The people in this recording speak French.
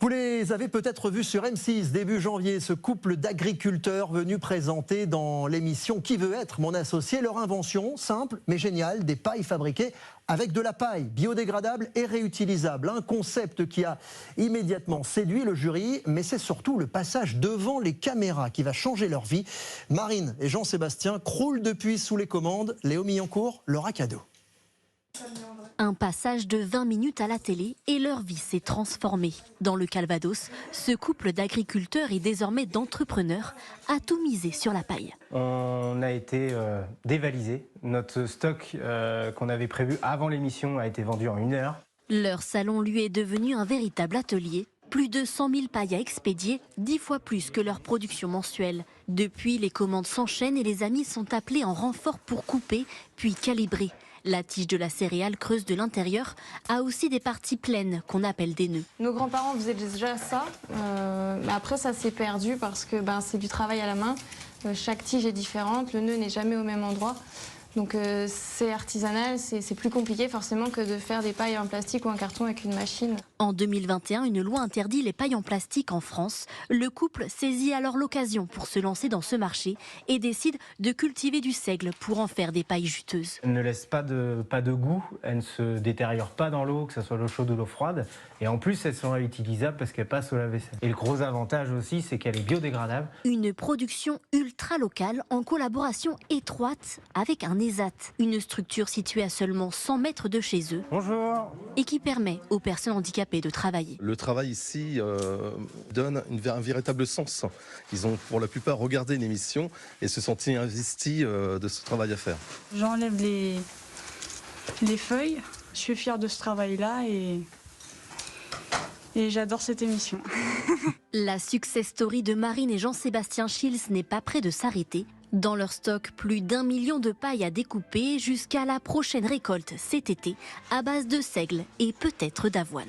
Vous les avez peut-être vus sur M6 début janvier, ce couple d'agriculteurs venus présenter dans l'émission Qui veut être mon associé leur invention simple mais géniale, des pailles fabriquées avec de la paille biodégradable et réutilisable. Un concept qui a immédiatement séduit le jury, mais c'est surtout le passage devant les caméras qui va changer leur vie. Marine et Jean-Sébastien croulent depuis sous les commandes. Léo Millancourt leur a cadeau. Un passage de 20 minutes à la télé et leur vie s'est transformée. Dans le Calvados, ce couple d'agriculteurs et désormais d'entrepreneurs a tout misé sur la paille. On a été dévalisé. Notre stock qu'on avait prévu avant l'émission a été vendu en 1 heure. Leur salon lui est devenu un véritable atelier. Plus de 100 000 pailles à expédier, 10 fois plus que leur production mensuelle. Depuis, les commandes s'enchaînent et les amis sont appelés en renfort pour couper, puis calibrer. La tige de la céréale creuse de l'intérieur a aussi des parties pleines qu'on appelle des nœuds. Nos grands-parents faisaient déjà ça, mais après ça s'est perdu parce que c'est du travail à la main. Chaque tige est différente, le nœud n'est jamais au même endroit. Donc c'est artisanal, c'est plus compliqué forcément que de faire des pailles en plastique ou en carton avec une machine. En 2021, une loi interdit les pailles en plastique en France. Le couple saisit alors l'occasion pour se lancer dans ce marché et décide de cultiver du seigle pour en faire des pailles juteuses. Elle ne laisse pas de goût, elle ne se détériore pas dans l'eau, que ce soit l'eau chaude ou l'eau froide. Et en plus, elles sont réutilisables parce qu'elles passent au lave-vaisselle. Et le gros avantage aussi, c'est qu'elle est biodégradable. Une production ultra locale en collaboration étroite avec un ESAT, une structure située à seulement 100 mètres de chez eux. Bonjour. Et qui permet aux personnes handicapées de travailler. Le travail ici donne un véritable sens. Ils ont pour la plupart regardé une émission et se sentis investis de ce travail à faire. J'enlève les feuilles, je suis fière de ce travail-là et j'adore cette émission. La success story de Marine et Jean-Sébastien Schilz n'est pas près de s'arrêter. Dans leur stock, plus d'1 million de pailles à découper jusqu'à la prochaine récolte cet été à base de seigle et peut-être d'avoine.